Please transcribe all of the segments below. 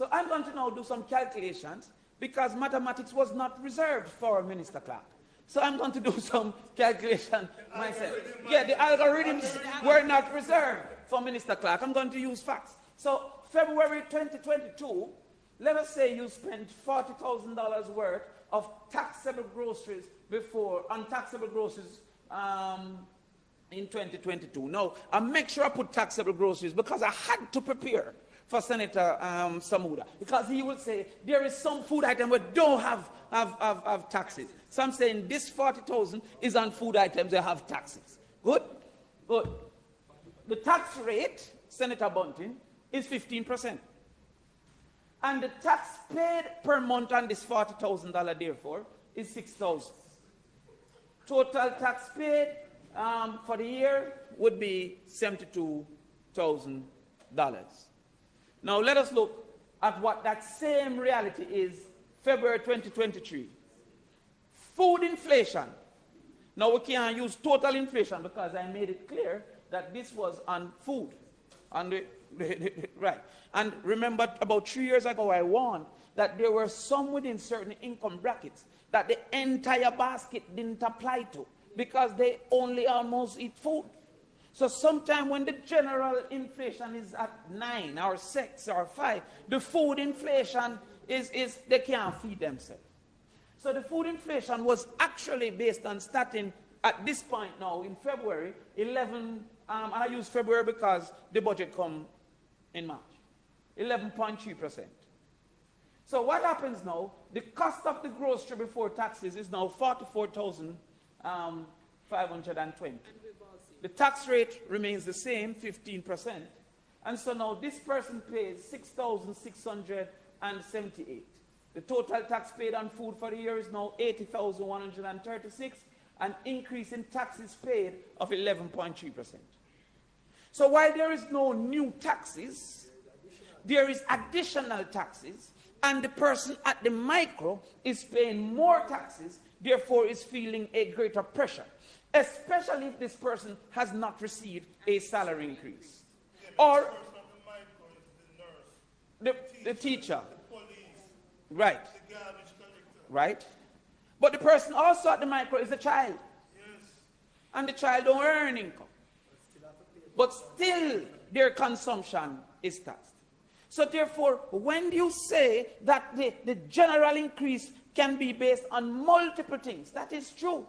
So I'm going to now do some calculations because mathematics was not reserved for Minister Clark. So I'm going to do some calculation myself. Yeah, the algorithms were not reserved for Minister Clark. I'm going to use facts. So February 2022, let us say you spent $40,000 worth of taxable groceries before, untaxable groceries in 2022. Now, I make sure I put taxable groceries because I had to prepare for Senator Samuda, because he will say there is some food item that don't have taxes. So I'm saying this 40,000 is on food items that have taxes. Good? Good. The tax rate, Senator Bunting, is 15%. And the tax paid per month on this $40,000, therefore, is $6,000. Total tax paid for the year would be $72,000. Now let us look at what that same reality is February 2023. Food inflation. Now we can't use total inflation because I made it clear that this was on food. Right. And remember, about 3 years ago, I warned that there were some within certain income brackets that the entire basket didn't apply to because they only almost eat food. So sometime when the general inflation is at 9 or 6 or 5, the food inflation is they can't feed themselves. So the food inflation was actually based on starting at this point now in February 11, and I use February because the budget come in March, 11.3%. So what happens now, the cost of the grocery before taxes is now 44,520. The tax rate remains the same, 15%. And so now this person pays 6,678. The total tax paid on food for the year is now 80,136, an increase in taxes paid of 11.3%. So while there is no new taxes, there is additional taxes, and the person at the micro is paying more taxes, therefore is feeling a greater pressure, especially if this person has not received a salary increase. Or the teacher. Right. Right. But the person also at the micro is a child. And the child don't earn income. But still their consumption is taxed. So therefore, when you say that the general increase can be based on multiple things, that is true.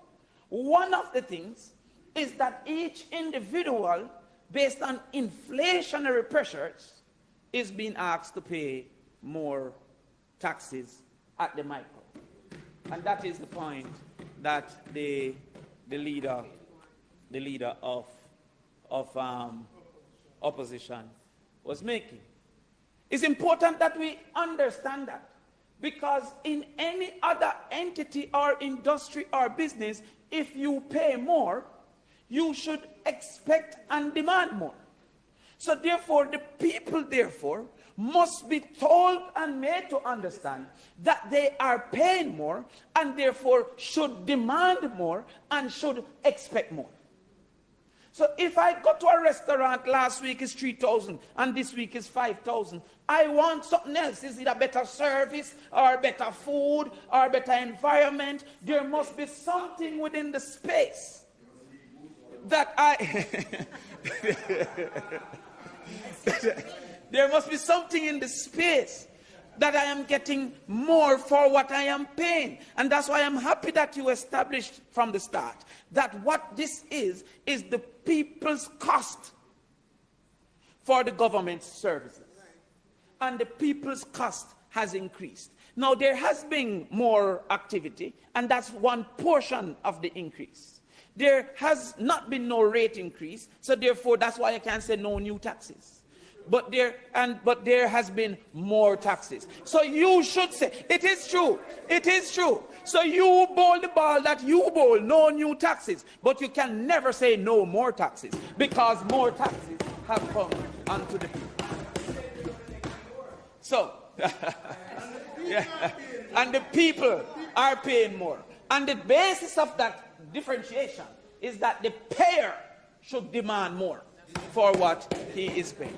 One of the things is that each individual, based on inflationary pressures, is being asked to pay more taxes at the micro. And that is the point that the leader of opposition was making. It's important that we understand that, because in any other entity or industry or business, if you pay more, you should expect and demand more. So therefore, the people must be told and made to understand that they are paying more and therefore should demand more and should expect more. So if I go to a restaurant, last week is 3,000 and this week is 5,000, I want something else. Is it a better service or better food or better environment? There must be something within the space that there must be something in the space that I am getting more for what I am paying. And that's why I'm happy that you established from the start that what this is the people's cost for the government services. And the people's cost has increased. Now there has been more activity, and that's one portion of the increase. There has not been no rate increase, so therefore that's why I can't say no new taxes. But there has been more taxes. So you should say, it is true. So you bowl the ball that you bowl, no new taxes. But you can never say no more taxes, because more taxes have come onto the people. So, yeah. And the people are paying more. And the basis of that differentiation is that the payer should demand more for what he is paying.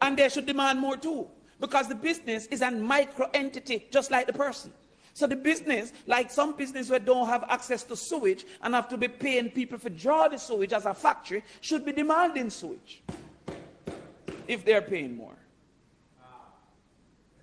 And they should demand more too, Because the business is a micro entity, just like the person. So the business, like some business where don't have access to sewage and have to be paying people for draw the sewage as a factory, should be demanding sewage if they're paying more.